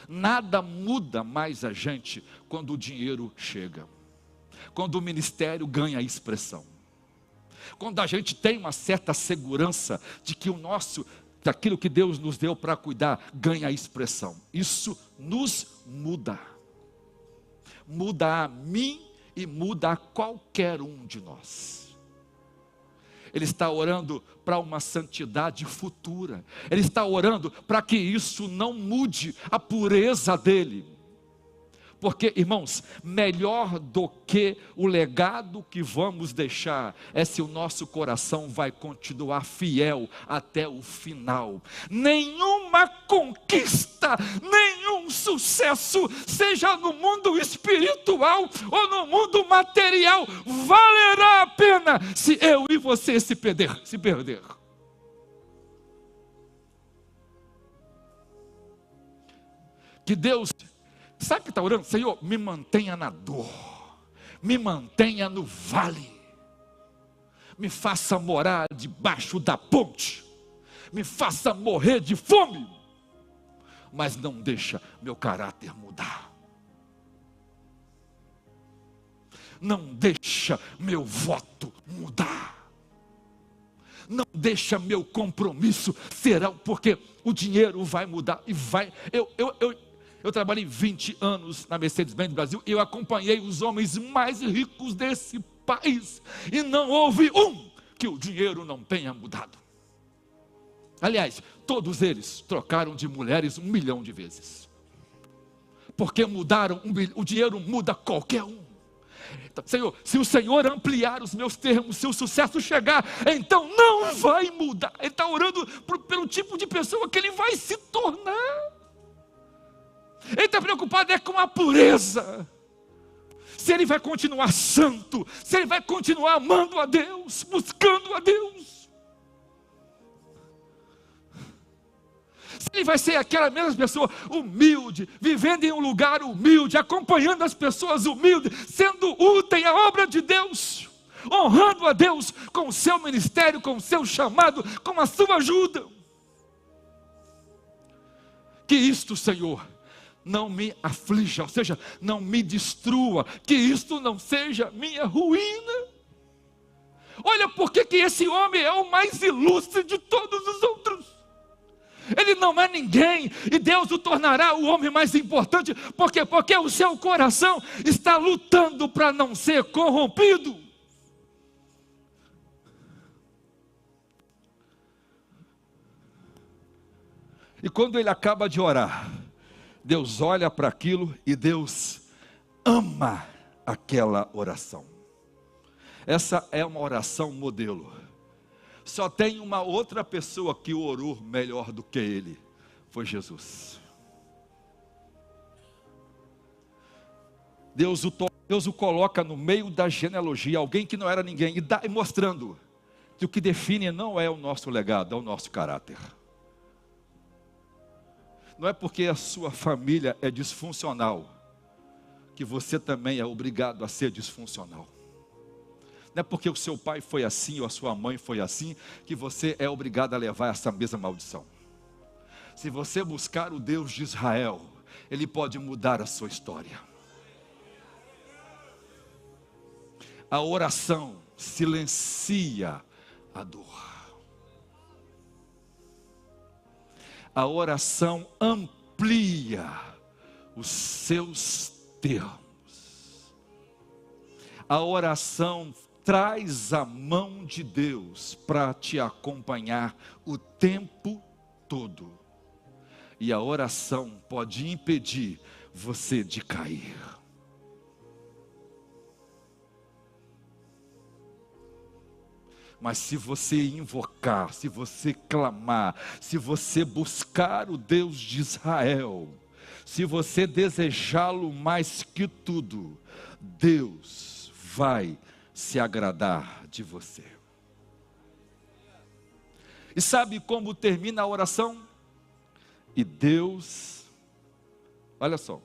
Nada muda mais a gente quando o dinheiro chega. Quando o ministério ganha expressão. Quando a gente tem uma certa segurança de que daquilo que Deus nos deu para cuidar, ganha expressão. Isso nos muda. Muda a mim e muda a qualquer um de nós. Ele está orando para uma santidade futura. Ele está orando para que isso não mude a pureza dele. Porque, irmãos, melhor do que o legado que vamos deixar é se o nosso coração vai continuar fiel até o final. Nenhuma conquista, nenhum sucesso, seja no mundo espiritual ou no mundo material, valerá a pena se eu e você se perder. Que Deus... Sabe o que está orando? Senhor, me mantenha na dor, me mantenha no vale, me faça morar debaixo da ponte, me faça morrer de fome, mas não deixa meu caráter mudar, não deixa meu voto mudar, não deixa meu compromisso ser, porque o dinheiro vai mudar e vai. Eu trabalhei 20 anos na Mercedes-Benz do Brasil e eu acompanhei os homens mais ricos desse país. E não houve um que o dinheiro não tenha mudado. Aliás, todos eles trocaram de mulheres 1 milhão de vezes. Porque mudaram, o dinheiro muda qualquer um. Então, Senhor, se o Senhor ampliar os meus termos, se o sucesso chegar, então não vai mudar. Ele está orando pelo tipo de pessoa que ele vai se tornar. Ele está preocupado com a pureza. Se ele vai continuar santo, se ele vai continuar amando a Deus, buscando a Deus. Se ele vai ser aquela mesma pessoa humilde, vivendo em um lugar humilde, acompanhando as pessoas humildes, sendo útil à obra de Deus, honrando a Deus com o seu ministério, com o seu chamado, com a sua ajuda. Que isto, Senhor, não me aflija, ou seja, não me destrua, que isto não seja minha ruína. Olha porque que esse homem é o mais ilustre de todos os outros. Ele não é ninguém, e Deus o tornará o homem mais importante, porque o seu coração está lutando para não ser corrompido. E quando ele acaba de orar, Deus olha para aquilo e Deus ama aquela oração. Essa é uma oração modelo. Só tem uma outra pessoa que orou melhor do que ele, foi Jesus. Deus o coloca no meio da genealogia, alguém que não era ninguém, e mostrando que o que define não é o nosso legado, é o nosso caráter. Não é porque a sua família é disfuncional, que você também é obrigado a ser disfuncional. Não é porque o seu pai foi assim, ou a sua mãe foi assim, que você é obrigado a levar essa mesma maldição. Se você buscar o Deus de Israel, Ele pode mudar a sua história. A oração silencia a dor. A oração amplia os seus termos. A oração traz a mão de Deus para te acompanhar o tempo todo. E a oração pode impedir você de cair. Mas se você invocar, se você clamar, se você buscar o Deus de Israel, se você desejá-lo mais que tudo, Deus vai se agradar de você. E sabe como termina a oração? E Deus, olha só,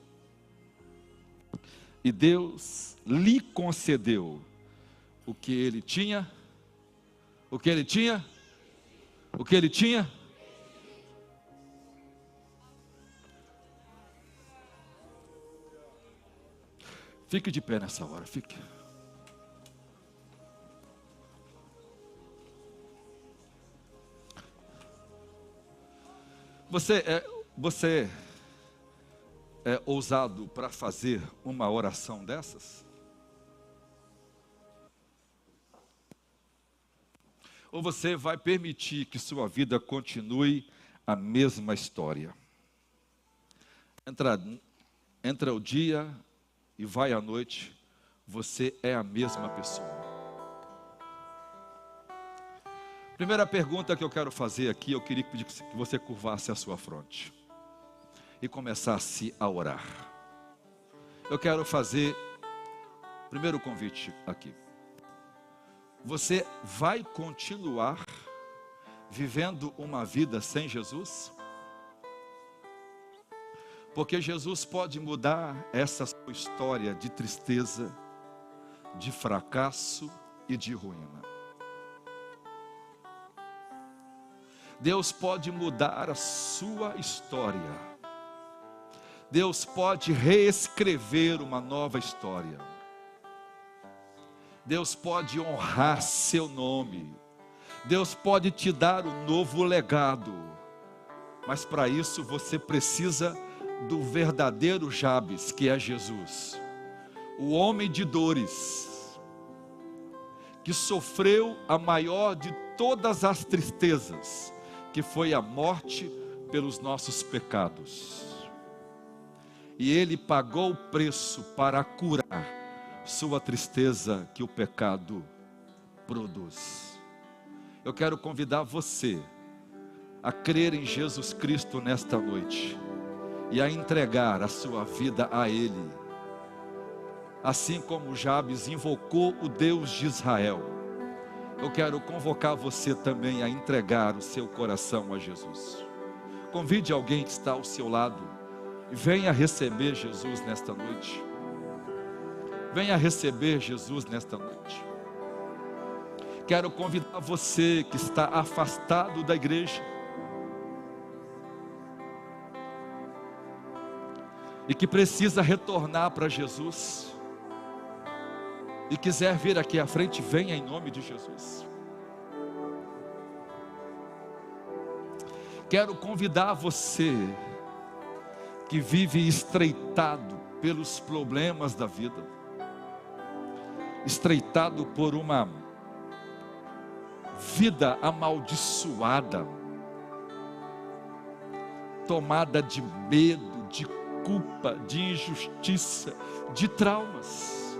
e Deus lhe concedeu o que ele tinha, o que ele tinha, o que ele tinha. Fique de pé nessa hora, fique. Você é ousado para fazer uma oração dessas? Ou você vai permitir que sua vida continue a mesma história? Entra o dia e vai a noite, você é a mesma pessoa. Primeira pergunta que eu quero fazer aqui, eu queria pedir que você curvasse a sua fronte e começasse a orar. Eu quero fazer o primeiro convite aqui. Você vai continuar vivendo uma vida sem Jesus? Porque Jesus pode mudar essa sua história de tristeza, de fracasso e de ruína. Deus pode mudar a sua história. Deus pode reescrever uma nova história. Deus pode honrar seu nome. Deus pode te dar um novo legado. Mas para isso você precisa do verdadeiro Jabes, que é Jesus. O homem de dores, que sofreu a maior de todas as tristezas, que foi a morte pelos nossos pecados. E Ele pagou o preço para curar sua tristeza que o pecado produz. Eu quero convidar você a crer em Jesus Cristo nesta noite e a entregar a sua vida a Ele. Assim como Jabes invocou o Deus de Israel, eu quero convocar você também a entregar o seu coração a Jesus. Convide alguém que está ao seu lado e venha receber Jesus nesta noite. Venha receber Jesus nesta noite. Quero convidar você que está afastado da igreja e que precisa retornar para Jesus e quiser vir aqui à frente, venha em nome de Jesus. Quero convidar você que vive estreitado pelos problemas da vida, estreitado por uma vida amaldiçoada, tomada de medo, de culpa, de injustiça, de traumas,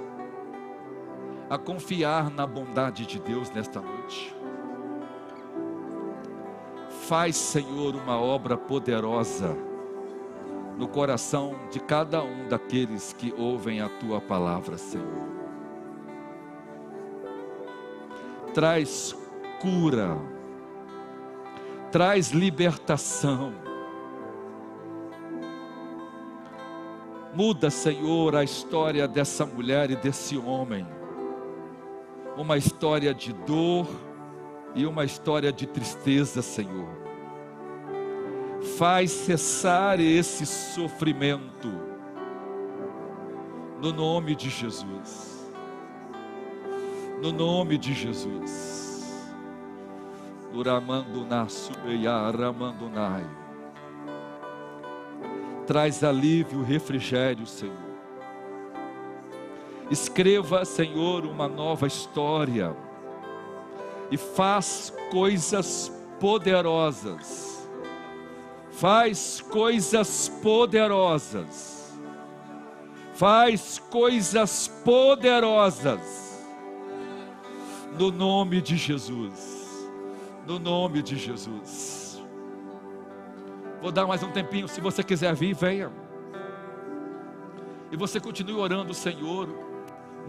a confiar na bondade de Deus nesta noite. Faz, Senhor, uma obra poderosa no coração de cada um daqueles que ouvem a Tua palavra, Senhor. Traz cura, traz libertação. Muda, Senhor, a história dessa mulher e desse homem. Uma história de dor e uma história de tristeza, Senhor. Faz cessar esse sofrimento, no nome de Jesus. No nome de Jesus. Traz alívio, refrigério, Senhor. Escreva, Senhor, uma nova história e faz coisas poderosas. Faz coisas poderosas. Faz coisas poderosas. No nome de Jesus. No nome de Jesus. Vou dar mais um tempinho. Se você quiser vir, venha. E você continue orando, Senhor.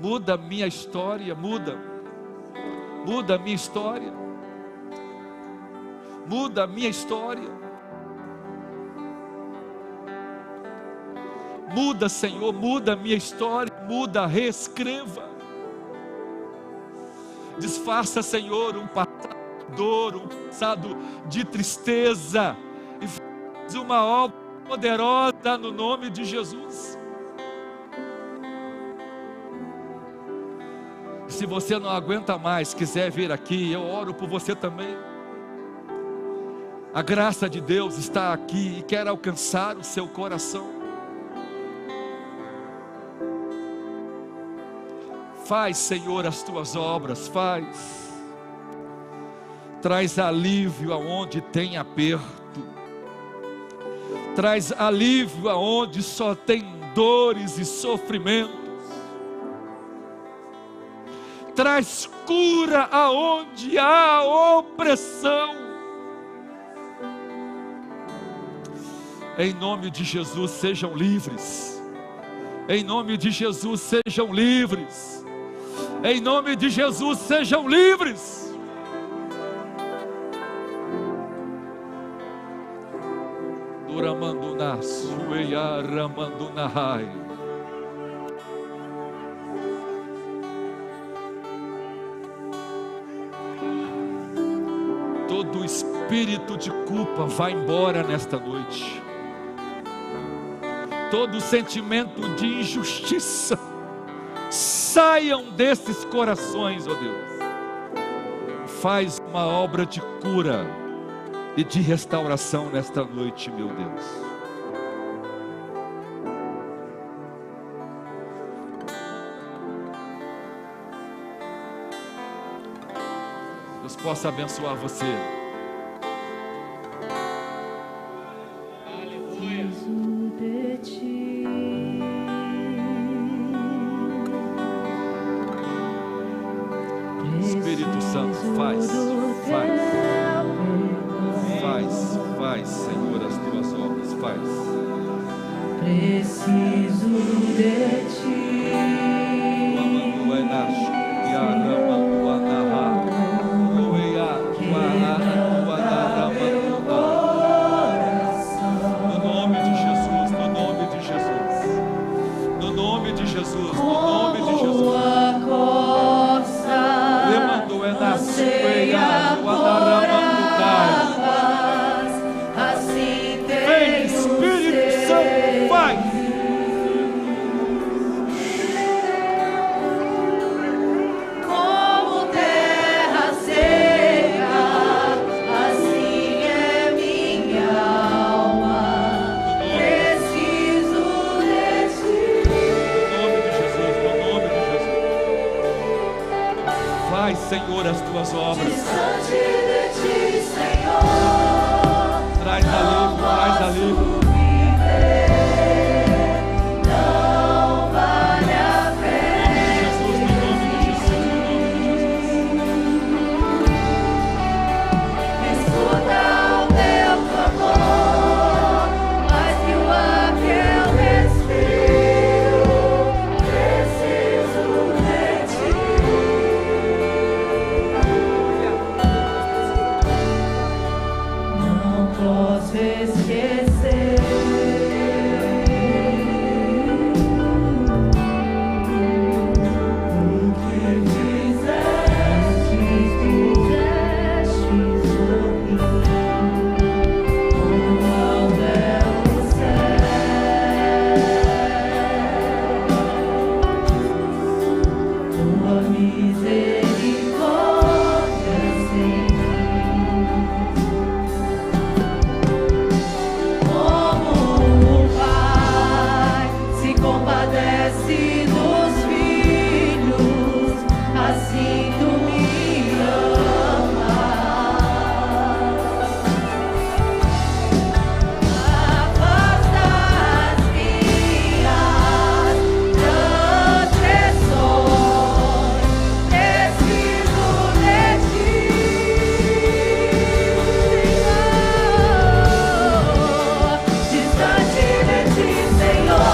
Muda a minha história. Muda a minha história. Muda a minha história. Muda, Senhor, muda a minha história. Muda, reescreva. Desfaça, Senhor, um passado de dor, um passado de tristeza, e faz uma obra poderosa no nome de Jesus. Se você não aguenta mais, quiser vir aqui, eu oro por você também. A graça de Deus está aqui e quer alcançar o seu coração. Faz, Senhor, as tuas obras, faz. Traz alívio aonde tem aperto. Traz alívio aonde só tem dores e sofrimentos. Traz cura aonde há opressão. Em nome de Jesus, sejam livres. Em nome de Jesus, sejam livres. Em nome de Jesus, sejam livres. Duramanduna, sueia, ramandunahai. Todo espírito de culpa vai embora nesta noite. Todo sentimento de injustiça, saiam desses corações, ó Deus. Faz uma obra de cura e de restauração nesta noite, meu Deus. Deus possa abençoar você. Espírito Santo, faz, Senhor, as tuas obras, faz. Preciso de ti. No nome de Jesus, no nome de Jesus, no nome de Jesus, no nome de Jesus. Vem, Espírito Santo, vai. Como terra seca, assim é minha alma. Preciso de ti. No nome de Jesus, no nome de Jesus. Faz, Senhor, as tuas obras. Distante de ti, Senhor. Traz alívio, traz seja livre. Posso esquecer o que fizeste sorrir ao belo céu. Tua misericórdia sem compadece dos filhos, assim tu me amas. Afasta as minhas transgressões, preciso de ti, Senhor. Distante de ti, Senhor.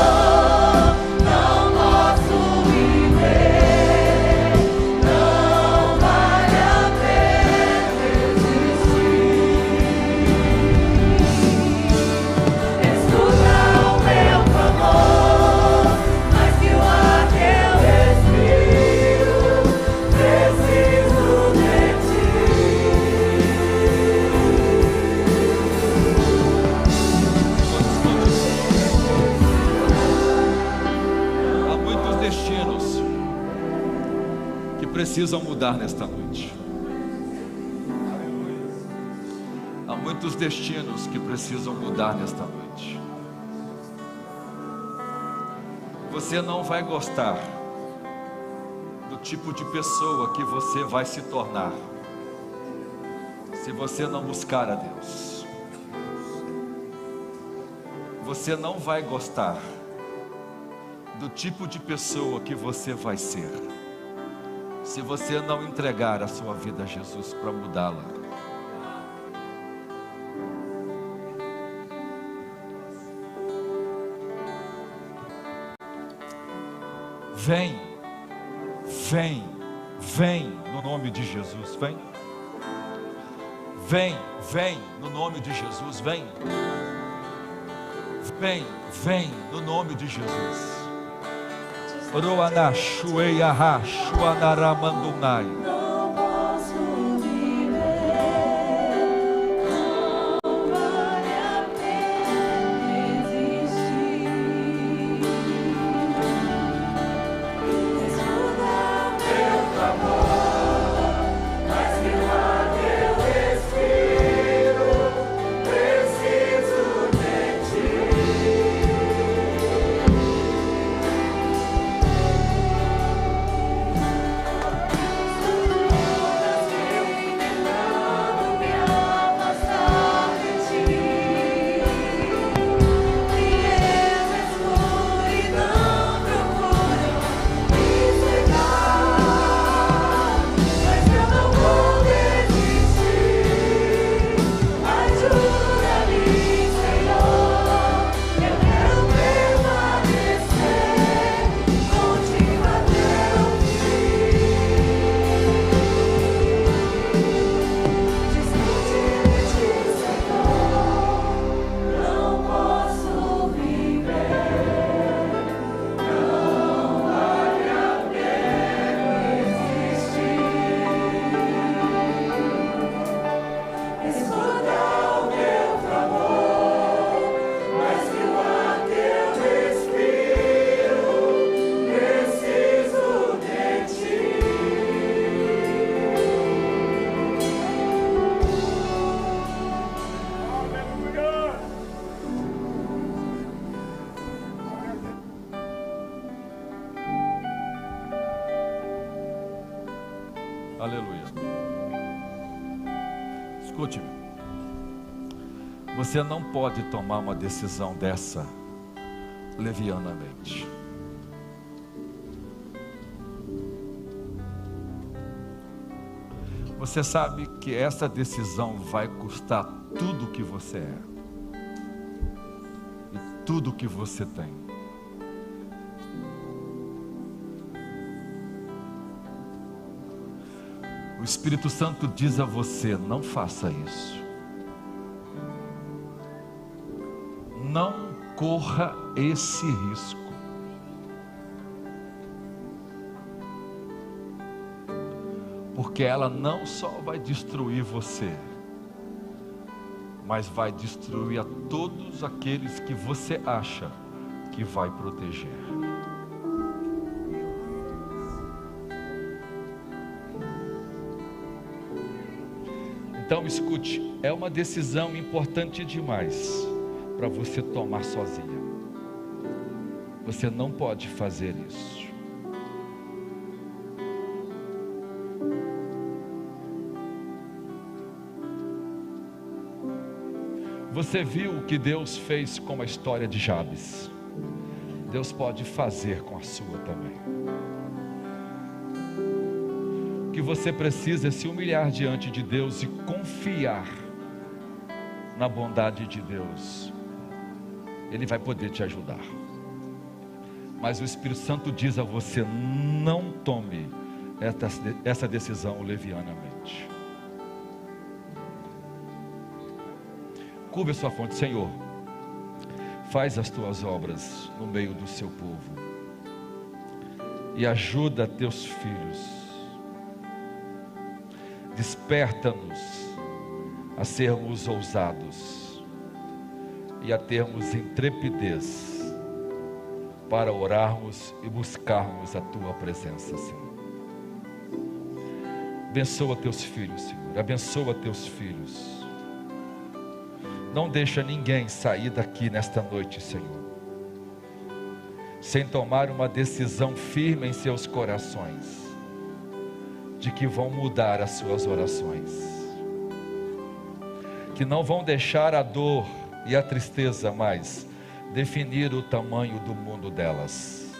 Precisam mudar nesta noite. Há muitos destinos que precisam mudar nesta noite. Você não vai gostar do tipo de pessoa que você vai se tornar se você não buscar a Deus. Você não vai gostar do tipo de pessoa que você vai ser se você não entregar a sua vida a Jesus para mudá-la. Vem, vem, vem no nome de Jesus, vem. Vem, vem no nome de Jesus, vem. Vem, vem no nome de Jesus. Roana Shueia Shuanaramandunai. Não posso viver, não vale a pena existir. Escuta meu clamor, mas que lá teu respiro, preciso de ti. Aleluia. Escute-me. Você não pode tomar uma decisão dessa levianamente. Você sabe que essa decisão vai custar tudo o que você é e tudo o que você tem. O Espírito Santo diz a você: não faça isso. Não corra esse risco. Porque ela não só vai destruir você, mas vai destruir a todos aqueles que você acha que vai proteger. Então escute, é uma decisão importante demais para você tomar sozinha. Você não pode fazer isso. Você viu o que Deus fez com a história de Jabes. Deus pode fazer com a sua também. O que você precisa é se humilhar diante de Deus e confiar na bondade de Deus. Ele vai poder te ajudar. Mas o Espírito Santo diz a você: não tome essa decisão levianamente. Curva a sua fronte. Senhor, faz as tuas obras no meio do seu povo e ajuda teus filhos. Desperta-nos a sermos ousados e a termos intrepidez para orarmos e buscarmos a tua presença, Senhor. Abençoa teus filhos, Senhor. Abençoa teus filhos. Não deixa ninguém sair daqui nesta noite, Senhor, sem tomar uma decisão firme em seus corações, de que vão mudar as suas orações, que não vão deixar a dor e a tristeza mais definir o tamanho do mundo delas,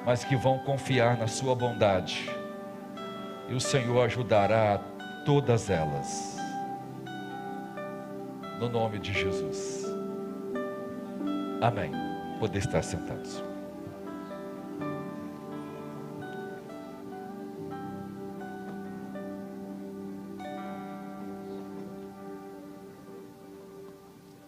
mas que vão confiar na sua bondade, e o Senhor ajudará todas elas. No nome de Jesus. Amém. Poder estar sentados.